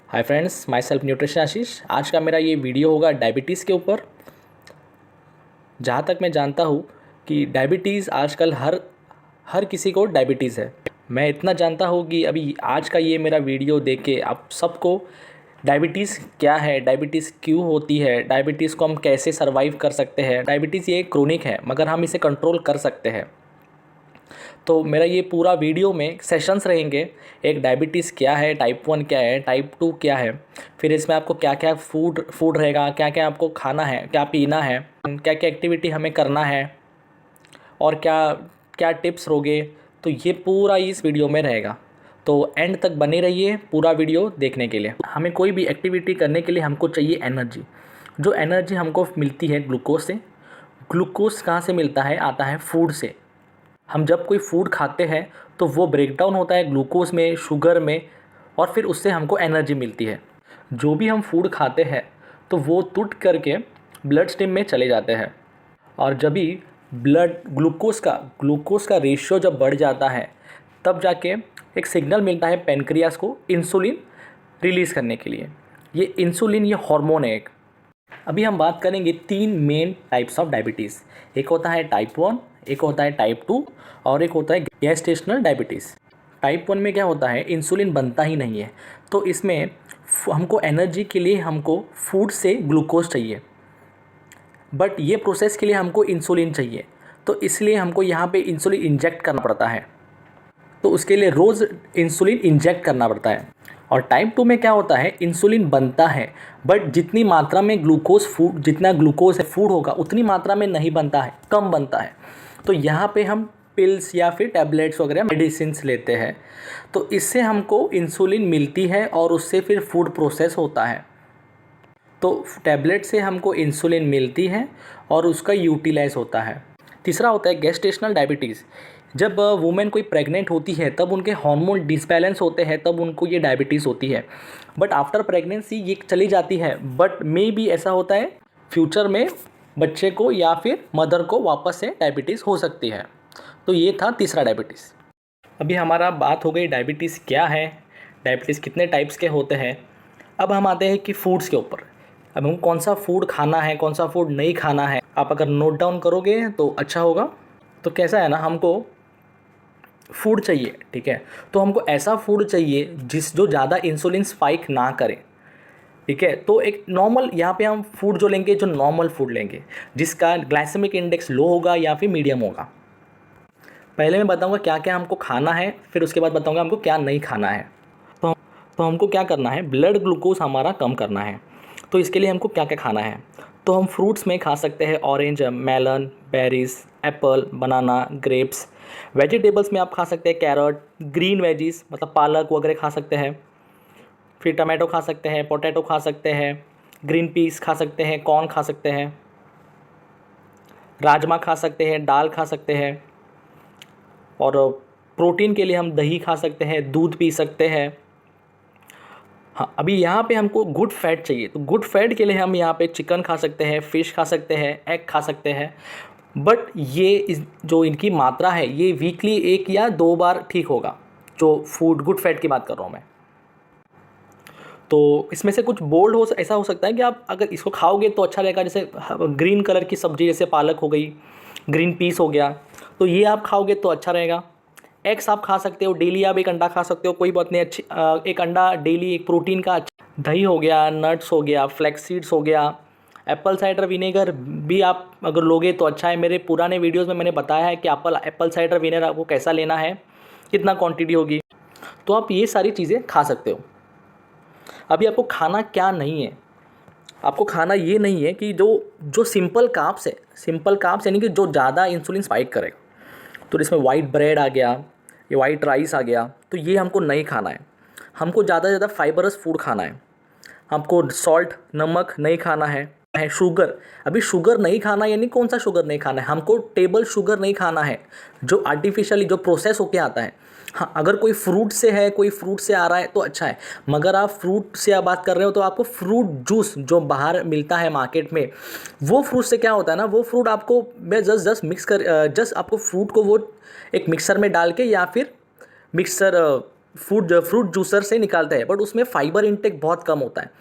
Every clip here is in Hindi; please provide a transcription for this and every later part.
हाय friends, myself nutrition Ashish. आज का मेरा ये वीडियो होगा डायबिटीज़ के ऊपर। जहाँ तक मैं जानता हूँ कि डायबिटीज़ आजकल हर हर किसी को डायबिटीज़ है। मैं इतना जानता हूँ कि अभी आज का ये मेरा वीडियो देख के आप सबको डायबिटीज़ क्या है, डायबिटीज़ क्यों होती है, डायबिटीज़ को हम कैसे सर्वाइव कर सकते हैं। डायबिटीज़ ये क्रोनिक है मगर हम इसे कंट्रोल कर सकते हैं। तो मेरा ये पूरा वीडियो में सेशंस रहेंगे। एक डायबिटीज़ क्या है, टाइप 1 क्या है, टाइप 2 क्या है, फिर इसमें आपको क्या क्या फूड रहेगा, क्या क्या आपको खाना है, क्या पीना है, क्या क्या एक्टिविटी हमें करना है और क्या क्या टिप्स रोगे। तो ये पूरा इस वीडियो में रहेगा। तो एंड तक बने रहिए पूरा वीडियो देखने के लिए। हमें कोई भी एक्टिविटी करने के लिए हमको चाहिए एनर्जी। जो एनर्जी हमको मिलती है ग्लूकोज से। ग्लूकोज कहाँ से मिलता है? आता है फूड से। हम जब कोई फूड खाते हैं तो वो ब्रेक डाउन होता है ग्लूकोज में, शुगर में, और फिर उससे हमको एनर्जी मिलती है। जो भी हम फूड खाते हैं तो वो टूट करके ब्लड स्ट्रीम में चले जाते हैं, और जब भी ब्लड ग्लूकोज का रेशियो जब बढ़ जाता है तब जाके एक सिग्नल मिलता है पेनक्रियास को इंसुलिन रिलीज़ करने के लिए। ये इंसुलिन, ये हार्मोन है एक। अभी हम बात करेंगे 3 मेन टाइप्स ऑफ डायबिटीज़। एक होता है टाइप 1, एक होता है टाइप 2 और एक होता है गेस्टेशनल डायबिटीज़। टाइप 1 में क्या होता है? इंसुलिन बनता ही नहीं है। तो इसमें हमको एनर्जी के लिए हमको फूड से ग्लूकोज चाहिए, बट ये प्रोसेस के लिए हमको इंसुलिन चाहिए। तो इसलिए हमको यहाँ पे इंसुलिन इंजेक्ट करना पड़ता है। तो उसके लिए रोज़ इंसुलिन इंजेक्ट करना पड़ता है। और टाइप 2 में क्या होता है? इंसुलिन बनता है बट जितनी मात्रा में जितना ग्लूकोज है फूड होगा उतनी मात्रा में नहीं बनता है, कम बनता है। तो यहाँ पे हम पिल्स या फिर टैबलेट्स वगैरह मेडिसिन लेते हैं। तो इससे हमको इंसुलिन मिलती है और उससे फिर फूड प्रोसेस होता है। तो टैबलेट से हमको इंसुलिन मिलती है और उसका यूटिलाइज होता है। तीसरा होता है गेस्टेशनल डायबिटीज़। जब वुमेन कोई प्रेग्नेंट होती है तब उनके हार्मोन डिसबैलेंस होते हैं, तब उनको ये डायबिटीज़ होती है। बट आफ्टर प्रेगनेंसी ये चली जाती है। बट मे भी ऐसा होता है फ्यूचर में बच्चे को या फिर मदर को वापस से डायबिटीज़ हो सकती है। तो ये था तीसरा डायबिटीज़। अभी हमारा बात हो गई डायबिटीज़ क्या है, डायबिटीज़ कितने टाइप्स के होते हैं। अब हम आते हैं कि फूड्स के ऊपर। अब हमको कौन सा फूड खाना है, कौन सा फूड नहीं खाना है, आप अगर नोट डाउन करोगे तो अच्छा होगा। तो कैसा है ना, हमको फूड चाहिए, ठीक है, तो हमको ऐसा फूड चाहिए जो ज़्यादा इंसुलिन स्पाइक ना करे, ठीक है। तो एक नॉर्मल, यहाँ पे हम फूड जो लेंगे, जो नॉर्मल फूड लेंगे जिसका ग्लाइसेमिक इंडेक्स लो होगा या फिर मीडियम होगा। पहले मैं बताऊंगा क्या क्या हमको खाना है, फिर उसके बाद बताऊंगा हमको क्या नहीं खाना है। तो हमको क्या करना है? ब्लड ग्लूकोज हमारा कम करना है। तो इसके लिए हमको क्या क्या खाना है? तो हम फ्रूट्स में खा सकते हैं ऑरेंज, मेलन, बेरीज, एप्पल, बनाना, ग्रेप्स। वेजिटेबल्स में आप खा सकते हैं कैरेट, ग्रीन वेजीज मतलब पालक वगैरह खा सकते हैं। फिर टमाटो खा सकते हैं, पोटैटो खा सकते हैं, ग्रीन पीस खा सकते हैं, कॉर्न खा सकते हैं, राजमा खा सकते हैं, दाल खा सकते हैं। और प्रोटीन के लिए हम दही खा सकते हैं, दूध पी सकते हैं। हाँ, अभी यहाँ पे हमको गुड फैट चाहिए, तो गुड फैट के लिए हम यहाँ पे चिकन खा सकते हैं, फ़िश खा सकते हैं, एग खा सकते हैं। बट जो इनकी मात्रा है ये वीकली 1 या 2 बार ठीक होगा। जो फूड गुड फैट की बात कर रहा हूँ मैं। तो इसमें से कुछ ऐसा हो सकता है कि आप अगर इसको खाओगे तो अच्छा रहेगा। जैसे ग्रीन कलर की सब्ज़ी, जैसे पालक हो गई, ग्रीन पीस हो गया, तो ये आप खाओगे तो अच्छा रहेगा। एग्स आप खा सकते हो डेली, आप 1 अंडा खा सकते हो, कोई बात नहीं, अच्छी 1 अंडा डेली, एक प्रोटीन का अच्छा। दही हो गया, नट्स हो गया, फ्लैक्स सीड्स हो गया, एप्पल साइडर विनेगर भी आप अगर लोगे तो अच्छा है। मेरे पुराने वीडियोस में मैंने बताया है कि एप्पल साइडर विनेगर आपको कैसा लेना है, कितना क्वांटिटी होगी। तो आप ये सारी चीज़ें खा सकते हो। अभी आपको खाना क्या नहीं है? आपको खाना ये नहीं है कि जो सिंपल कार्ब्स यानी कि जो ज़्यादा इंसुलिन स्पाइक करेगा। तो इसमें वाइट ब्रेड आ गया, ये वाइट राइस आ गया, तो ये हमको नहीं खाना है। हमको ज़्यादा से ज़्यादा फाइबरस फूड खाना है। हमको सॉल्ट, नमक नहीं खाना है। शुगर, अभी शुगर नहीं खाना यानी कौन सा शुगर नहीं खाना है? हमको टेबल शुगर नहीं खाना है, जो आर्टिफिशियली जो प्रोसेस होके आता है। हाँ, अगर कोई फ्रूट से है, कोई फ्रूट से आ रहा है तो अच्छा है। मगर आप फ्रूट से आप बात कर रहे हो तो आपको फ्रूट जूस जो बाहर मिलता है मार्केट में, वो फ्रूट से क्या होता है ना, वो फ्रूट आपको मैं जस्ट आपको फ्रूट को वो एक मिक्सर में डाल के या फिर मिक्सर फ्रूट जूसर से निकालते हैं, बट उसमें फाइबर इंटेक बहुत कम होता है।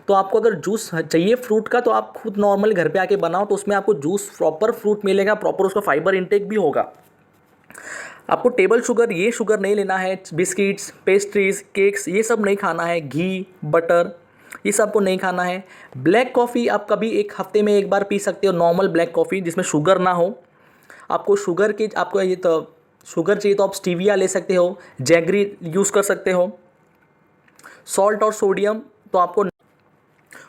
तो आपको अगर जूस चाहिए फ्रूट का तो आप खुद नॉर्मल घर पे आके बनाओ, तो उसमें आपको जूस प्रॉपर फ्रूट मिलेगा, प्रॉपर उसका फाइबर इंटेक भी होगा। आपको टेबल शुगर, ये शुगर नहीं लेना है। बिस्किट्स, पेस्ट्रीज, केक्स, ये सब नहीं खाना है। घी, बटर, ये सब को नहीं खाना है। ब्लैक कॉफ़ी आप कभी एक हफ्ते में एक बार पी सकते हो, नॉर्मल ब्लैक कॉफ़ी जिसमें शुगर ना हो। आपको ये तो शुगर चाहिए तो आप स्टीविया ले सकते हो, जैगरी यूज़ कर सकते हो। सॉल्ट और सोडियम तो आपको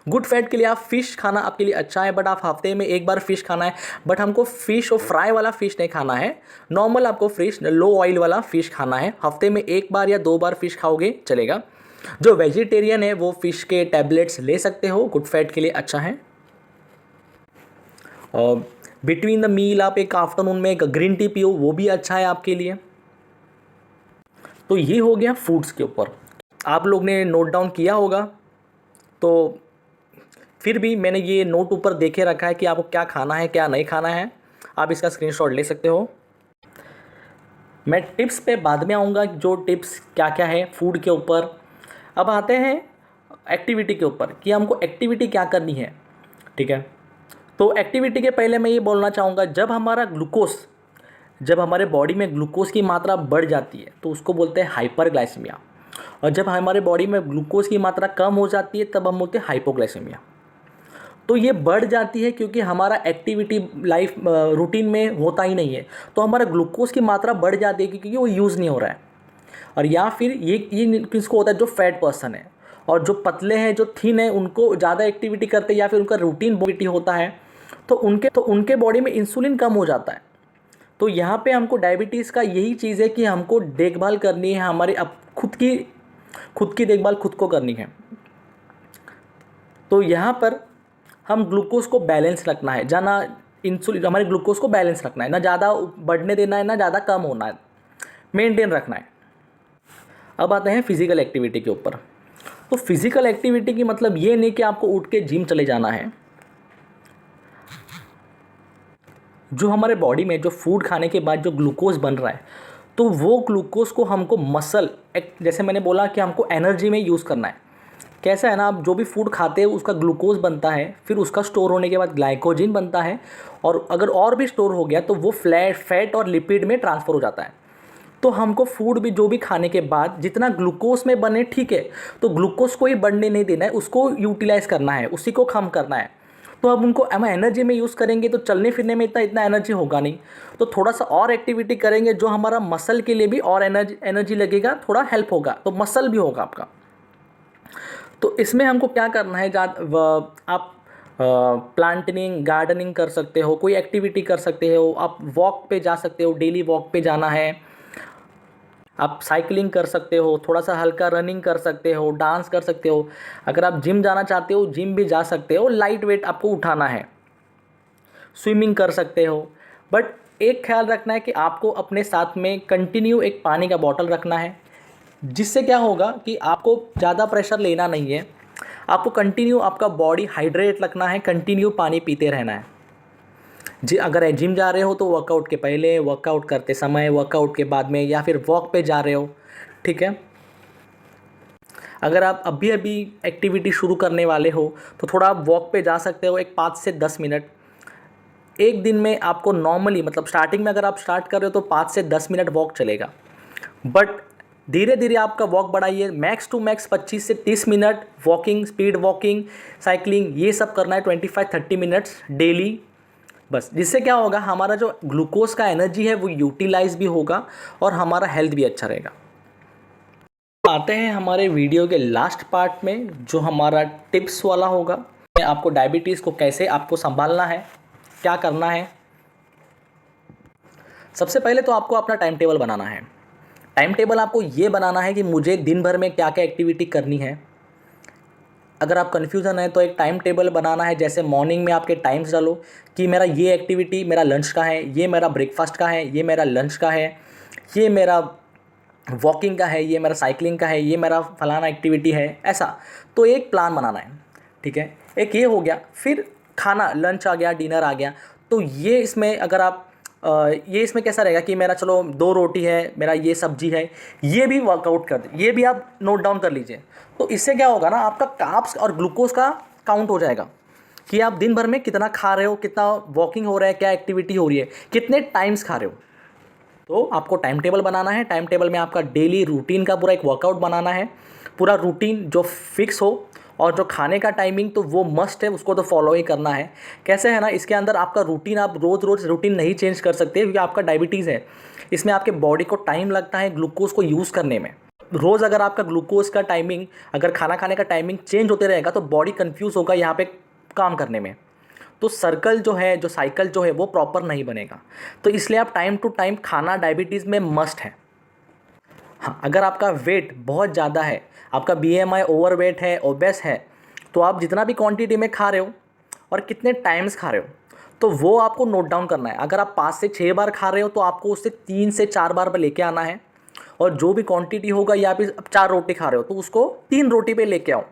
गुड फैट के लिए आप फ़िश खाना आपके लिए अच्छा है, बट आप हफ्ते में एक बार फ़िश खाना है। बट हमको फ़िश और फ्राई वाला फ़िश नहीं खाना है, नॉर्मल आपको फ़िश लो ऑयल वाला फ़िश खाना है। हफ्ते में एक बार या 2 बार फ़िश खाओगे चलेगा। जो वेजिटेरियन है वो फ़िश के टैबलेट्स ले सकते हो, गुड फैट के लिए अच्छा है। और बिटवीन द मील आप एक आफ्टरनून में एक ग्रीन टी पियो, वो भी अच्छा है आपके लिए। तो ये हो गया फूड्स के ऊपर, आप लोग ने नोट डाउन किया होगा। तो फिर भी मैंने ये नोट ऊपर देखे रखा है कि आपको क्या खाना है क्या नहीं खाना है, आप इसका स्क्रीनशॉट ले सकते हो। मैं टिप्स पे बाद में आऊँगा, जो टिप्स क्या क्या है फूड के ऊपर। अब आते हैं एक्टिविटी के ऊपर कि हमको एक्टिविटी क्या करनी है, ठीक है। तो एक्टिविटी के पहले मैं ये बोलना चाहूँगा, जब हमारे बॉडी में ग्लूकोज की मात्रा बढ़ जाती है तो उसको बोलते हैं हाइपरग्लाइसेमिया, और जब हमारे बॉडी में ग्लूकोज की मात्रा कम हो जाती है तब हम बोलते हैं हाइपोग्लाइसेमिया। तो ये बढ़ जाती है क्योंकि हमारा एक्टिविटी लाइफ रूटीन में होता ही नहीं है, तो हमारा ग्लूकोज की मात्रा बढ़ जाती है क्योंकि वो यूज़ नहीं हो रहा है। और या फिर ये किसको होता है, जो फैट पर्सन है, और जो पतले हैं, जो थिन है, उनको ज़्यादा एक्टिविटी करते हैं या फिर उनका रूटीन एक्टिविटी होता है तो उनके बॉडी में इंसुलिन कम हो जाता है। तो यहाँ पे हमको डायबिटीज़ का यही चीज़ है कि हमको देखभाल करनी है, हमारी अब खुद की देखभाल खुद को करनी है। तो यहाँ पर हम ग्लूकोज को बैलेंस रखना है, जाना इंसुलिन, हमारे ग्लूकोज को बैलेंस रखना है, ना ज़्यादा बढ़ने देना है ना ज़्यादा कम होना है, मेंटेन रखना है। अब आते हैं फिज़िकल एक्टिविटी के ऊपर। तो फिज़िकल एक्टिविटी की मतलब ये नहीं कि आपको उठ के जिम चले जाना है। जो हमारे बॉडी में जो फूड खाने के बाद जो ग्लूकोज बन रहा है, तो वो ग्लूकोज को हमको जैसे मैंने बोला कि हमको एनर्जी में यूज़ करना है। कैसा है ना, आप जो भी फूड खाते हैं उसका ग्लूकोज बनता है, फिर उसका स्टोर होने के बाद ग्लाइकोजन बनता है, और अगर और भी स्टोर हो गया तो वो फैट और लिपिड में ट्रांसफ़र हो जाता है। तो हमको फूड भी जो भी खाने के बाद जितना ग्लूकोज में बने, ठीक है, तो ग्लूकोज को ही बढ़ने नहीं देना है, उसको यूटिलाइज़ करना है, उसी को कम करना है। तो अब उनको हम एनर्जी में यूज़ करेंगे तो चलने फिरने में इतना एनर्जी होगा नहीं, तो थोड़ा सा और एक्टिविटी करेंगे जो हमारा मसल के लिए भी और एनर्जी लगेगा, थोड़ा हेल्प होगा, तो मसल भी होगा आपका। तो इसमें हमको क्या करना है, आप प्लांटिंग, गार्डनिंग कर सकते हो, कोई एक्टिविटी कर सकते हो, आप वॉक पे जा सकते हो, डेली वॉक पे जाना है, आप साइकिलिंग कर सकते हो, थोड़ा सा हल्का रनिंग कर सकते हो, डांस कर सकते हो। अगर आप जिम जाना चाहते हो जिम भी जा सकते हो, लाइट वेट आपको उठाना है, स्विमिंग कर सकते हो। बट एक ख्याल रखना है कि आपको अपने साथ में कंटिन्यू एक पानी का बॉटल रखना है, जिससे क्या होगा कि आपको ज़्यादा प्रेशर लेना नहीं है, आपको कंटिन्यू आपका बॉडी हाइड्रेट रखना है, कंटिन्यू पानी पीते रहना है। जी, अगर जिम जा रहे हो तो वर्कआउट के पहले, वर्कआउट करते समय, वर्कआउट के बाद में, या फिर वॉक पे जा रहे हो, ठीक है। अगर आप अभी अभी एक्टिविटी शुरू करने वाले हो तो थोड़ा आप वॉक पे जा सकते हो, एक 5 से 10 मिनट। एक दिन में आपको नॉर्मली, मतलब स्टार्टिंग में अगर आप स्टार्ट कर रहे हो तो 5 से 10 मिनट वॉक चलेगा, बट धीरे धीरे आपका वॉक बढ़ाइए, मैक्स टू मैक्स 25 से 30 minute walking, speed walking, cycling, ये सब करना है 25-30 मिनट्स डेली, बस। जिससे क्या होगा, हमारा जो ग्लूकोज का एनर्जी है वो यूटिलाइज भी होगा और हमारा हेल्थ भी अच्छा रहेगा। आते हैं हमारे वीडियो के लास्ट पार्ट में, जो हमारा टिप्स वाला होगा। आपको डायबिटीज़ को कैसे आपको संभालना है, क्या करना है। सबसे पहले तो आपको अपना टाइम टेबल बनाना है। टाइम टेबल आपको ये बनाना है कि मुझे दिन भर में क्या क्या एक्टिविटी करनी है। अगर आप कन्फ्यूज़न है तो एक टाइम टेबल बनाना है, जैसे मॉर्निंग में आपके टाइम्स डालो कि मेरा ये एक्टिविटी मेरा लंच का है, ये मेरा ब्रेकफास्ट का है, ये मेरा लंच का है, ये मेरा वॉकिंग का है, ये मेरा साइकिलिंग का है, ये मेरा फलाना एक्टिविटी है, ऐसा। तो एक प्लान बनाना है, ठीक है। एक ये हो गया, फिर खाना, लंच आ गया, डिनर आ गया। तो ये इसमें अगर आप ये इसमें कैसा रहेगा कि मेरा चलो 2 रोटी है, मेरा ये सब्जी है, ये भी वर्कआउट कर दे, ये भी आप नोट डाउन कर लीजिए। तो इससे क्या होगा ना, आपका कार्ब्स और ग्लूकोज का काउंट हो जाएगा कि आप दिन भर में कितना खा रहे हो, कितना वॉकिंग हो रहा है, क्या एक्टिविटी हो रही है, कितने टाइम्स खा रहे हो। तो आपको टाइम टेबल बनाना है। टाइम टेबल में आपका डेली रूटीन का पूरा एक वर्कआउट बनाना है, पूरा रूटीन जो फिक्स हो, और जो खाने का टाइमिंग तो वो मस्ट है, उसको तो फॉलो ही करना है। कैसे है ना, इसके अंदर आपका रूटीन, आप रोज़ रोज़ रूटीन नहीं चेंज कर सकते क्योंकि आपका डायबिटीज़ है। इसमें आपके बॉडी को टाइम लगता है ग्लूकोज को यूज़ करने में। रोज़ अगर आपका ग्लूकोज का टाइमिंग, अगर खाना खाने का टाइमिंग चेंज होते रहेगा तो बॉडी कन्फ्यूज़ होगा यहाँ पे काम करने में। तो सर्कल जो है, जो साइकिल जो है वो प्रॉपर नहीं बनेगा। तो इसलिए आप टाइम टू टाइम खाना डायबिटीज़ में मस्ट है। हाँ, अगर आपका वेट बहुत ज़्यादा है, आपका BMI ओवरवेट है, ओबेस है, तो आप जितना भी क्वांटिटी में खा रहे हो और कितने टाइम्स खा रहे हो, तो वो आपको नोट डाउन करना है। अगर आप 5 से 6 बार खा रहे हो तो आपको उससे 3 से 4 बार पे लेके आना है। और जो भी क्वांटिटी होगा, या फिर 4 रोटी खा रहे हो तो उसको 3 रोटी पे लेके आओ।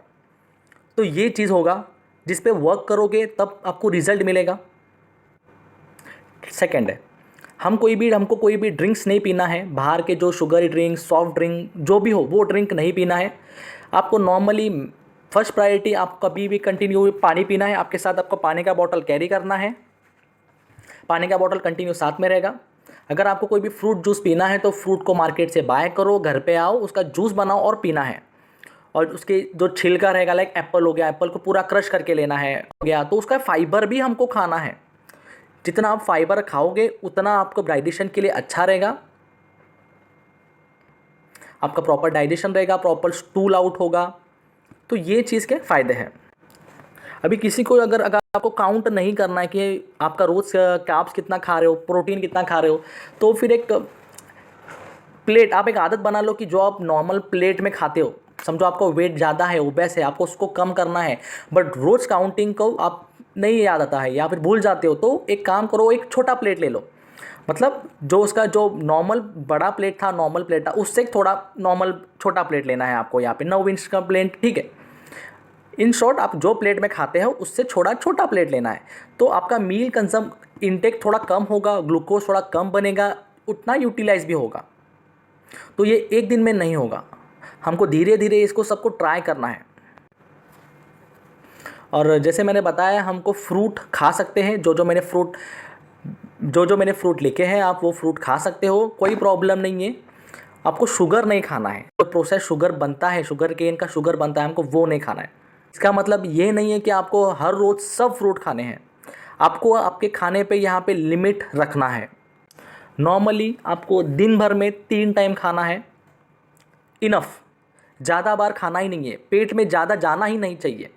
तो ये चीज़ होगा जिस पे वर्क करोगे तब आपको रिजल्ट मिलेगा। सेकंड है, हमको कोई भी ड्रिंक्स नहीं पीना है, बाहर के जो शुगर ड्रिंक, सॉफ्ट ड्रिंक जो भी हो वो ड्रिंक नहीं पीना है। आपको नॉर्मली फर्स्ट प्रायोरिटी आप कभी भी कंटिन्यू पानी पीना है। आपके साथ आपको पानी का बॉटल कैरी करना है, पानी का बॉटल कंटिन्यू साथ में रहेगा। अगर आपको कोई भी फ्रूट जूस पीना है तो फ्रूट को मार्केट से बाय करो, घर पे आओ, उसका जूस बनाओ और पीना है। और उसके जो छिलका रहेगा, लाइक एप्पल हो गया, एप्पल को पूरा क्रश करके लेना है, हो गया, तो उसका फाइबर भी हमको खाना है। जितना आप फाइबर खाओगे उतना आपको डाइजेशन के लिए अच्छा रहेगा, आपका प्रॉपर डाइजेशन रहेगा, प्रॉपर स्टूल आउट होगा। तो ये चीज़ के फ़ायदे हैं। अभी किसी को अगर अगर आपको काउंट नहीं करना है कि आपका रोज़ कार्ब्स कितना खा रहे हो, प्रोटीन कितना खा रहे हो, तो फिर एक प्लेट, आप एक आदत बना लो कि जो आप नॉर्मल प्लेट में खाते हो, समझो आपको वेट ज़्यादा है, ओबेस है, आपको उसको कम करना है, बट रोज़ काउंटिंग को आप नहीं याद आता है या फिर भूल जाते हो, तो एक काम करो, एक छोटा प्लेट ले लो। मतलब जो उसका जो नॉर्मल बड़ा प्लेट था, नॉर्मल प्लेट था, उससे थोड़ा नॉर्मल छोटा प्लेट लेना है आपको। यहाँ पे 9 इंच का प्लेट, ठीक है। इन शॉर्ट, आप जो प्लेट में खाते हो उससे छोटा छोटा प्लेट लेना है। तो आपका मील कंजम इनटेक थोड़ा कम होगा, ग्लूकोज थोड़ा कम बनेगा, उतना यूटिलाइज भी होगा। तो ये एक दिन में नहीं होगा, हमको धीरे धीरे इसको सबको ट्राई करना है। और जैसे मैंने बताया, हमको फ्रूट खा सकते हैं, जो जो मैंने फ्रूट लिखे हैं आप वो फ्रूट खा सकते हो, कोई प्रॉब्लम नहीं है। आपको शुगर नहीं खाना है, जो प्रोसेस शुगर बनता है, शुगर केन का शुगर बनता है, हमको वो नहीं खाना है। इसका मतलब ये नहीं है कि आपको हर रोज़ सब फ्रूट खाने हैं। आपको आपके खाने पे यहाँ पे लिमिट रखना है। नॉर्मली आपको दिन भर में 3 टाइम खाना है, इनफ। ज़्यादा बार खाना ही नहीं है, पेट में ज़्यादा जाना ही नहीं चाहिए,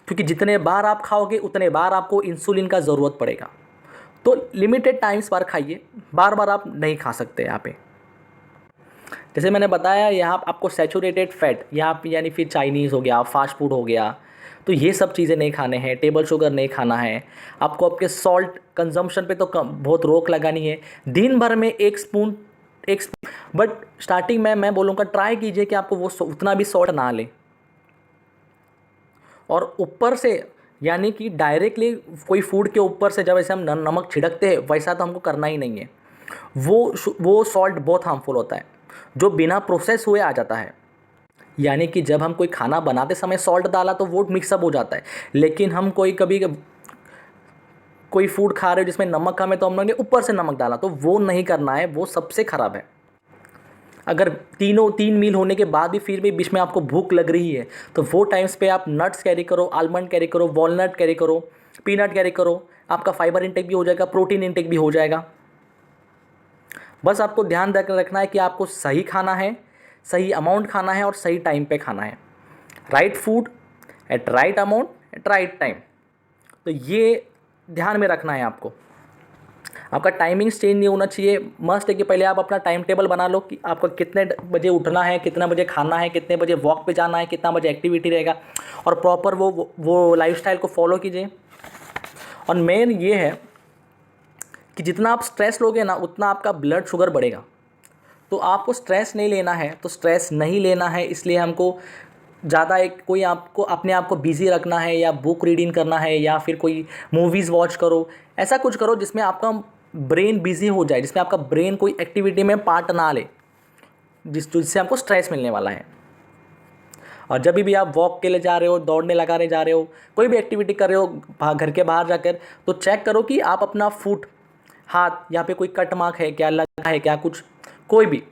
क्योंकि जितने बार आप खाओगे उतने बार आपको इंसुलिन का ज़रूरत पड़ेगा। तो लिमिटेड टाइम्स बार खाइए, बार बार आप नहीं खा सकते। यहाँ पे जैसे मैंने बताया, यहाँ आपको सैचुरेटेड फैट, यहाँ पे यानी फिर चाइनीज़ हो गया, फास्ट फूड हो गया, तो ये सब चीज़ें नहीं खाने हैं। टेबल शुगर नहीं खाना है आपको। आपके सॉल्ट कंजम्पशन पे तो बहुत रोक लगानी है। दिन भर में 1 स्पून, बट स्टार्टिंग में मैं बोलूँगा ट्राई कीजिए कि आपको वो उतना भी सॉल्ट ना ले। और ऊपर से, यानी कि डायरेक्टली कोई फूड के ऊपर से जब ऐसे हम नमक छिड़कते हैं, वैसा तो हमको करना ही नहीं है। वो सॉल्ट बहुत हार्मफुल होता है, जो बिना प्रोसेस हुए आ जाता है। यानी कि जब हम कोई खाना बनाते समय सॉल्ट डाला तो वो मिक्सअप हो जाता है, लेकिन हम कोई फूड खा रहे हो जिसमें नमक कम है तो हम लोगों ने ऊपर से नमक डाला, तो वो नहीं करना है, वो सबसे ख़राब है। अगर 3 मील होने के बाद भी फिर भी बीच में आपको भूख लग रही है, तो वो टाइम्स पे आप नट्स कैरी करो, आलमंड कैरी करो, वॉलनट कैरी करो, पीनट कैरी करो। आपका फाइबर इंटेक भी हो जाएगा, प्रोटीन इंटेक भी हो जाएगा। बस आपको ध्यान रखना है कि आपको सही खाना है, सही अमाउंट खाना है और सही टाइम पे खाना है। Right food at right amount at right time. तो ये ध्यान में रखना है आपको। आपका टाइमिंग्स चेंज नहीं होना चाहिए। मस्ट है कि पहले आप अपना टाइम टेबल बना लो कि आपको कितने बजे उठना है, कितने बजे खाना है, कितने बजे वॉक पे जाना है, कितना बजे एक्टिविटी रहेगा, और प्रॉपर वो लाइफस्टाइल को फॉलो कीजिए। और मेन ये है कि जितना आप स्ट्रेस लोगे ना, उतना आपका ब्लड शुगर बढ़ेगा। तो आपको स्ट्रेस नहीं लेना है, तो स्ट्रेस नहीं लेना है, इसलिए हमको ज़्यादा कोई आपको अपने आप को बिज़ी रखना है, या बुक रीडिंग करना है, या फिर कोई मूवीज़ वॉच करो। ऐसा कुछ करो जिसमें आपका ब्रेन बिजी हो जाए, जिसमें आपका ब्रेन कोई एक्टिविटी में पार्ट ना ले, जिससे आपको स्ट्रेस मिलने वाला है। और जब भी आप वॉक के लिए जा रहे हो, दौड़ने लगाने जा रहे हो, कोई भी एक्टिविटी कर रहे हो घर के बाहर जाकर, तो चेक करो कि आप अपना फुट, हाथ, यहाँ पे कोई कट मार्क है क्या, लगा है क्या, कुछ कोई भी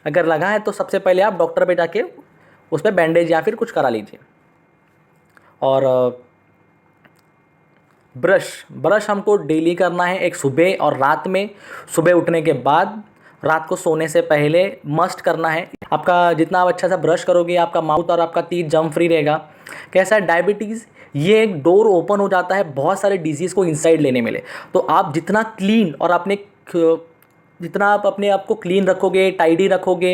अगर लगा है तो सबसे पहले आप डॉक्टर पे जाके उस पर बैंडेज या फिर कुछ करा लीजिए। और ब्रश हमको डेली करना है, एक सुबह और रात में, सुबह उठने के बाद, रात को सोने से पहले मस्ट करना है। आपका जितना आप अच्छा सा ब्रश करोगे, आपका माउथ और आपका टीथ जम फ्री रहेगा। कैसा है, डायबिटीज़ ये एक डोर ओपन हो जाता है बहुत सारे डिजीज़ को इनसाइड लेने में ले। तो आप जितना क्लीन और जितना आप अपने आप को क्लीन रखोगे, टाइडी रखोगे,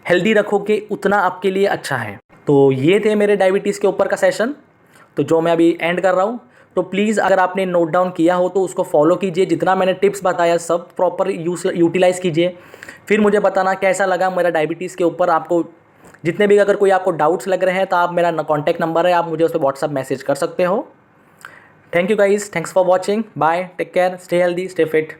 हेल्दी रखोगे, उतना आपके लिए अच्छा है। तो ये थे मेरे डायबिटीज़ के ऊपर का सेशन, तो जो मैं अभी एंड कर रहा हूँ। तो प्लीज़ अगर आपने नोट डाउन किया हो तो उसको फॉलो कीजिए, जितना मैंने टिप्स बताया सब प्रॉपर यूटिलाइज़ कीजिए। फिर मुझे बताना कैसा लगा मेरा डायबिटीज़ के ऊपर। आपको जितने भी अगर कोई आपको डाउट्स लग रहे हैं तो आप मेरा कॉन्टैक्ट नंबर है, आप मुझे उस पर व्हाट्सअप मैसेज कर सकते हो। Thank you guys, thanks for watching, bye, take care, stay healthy, stay fit.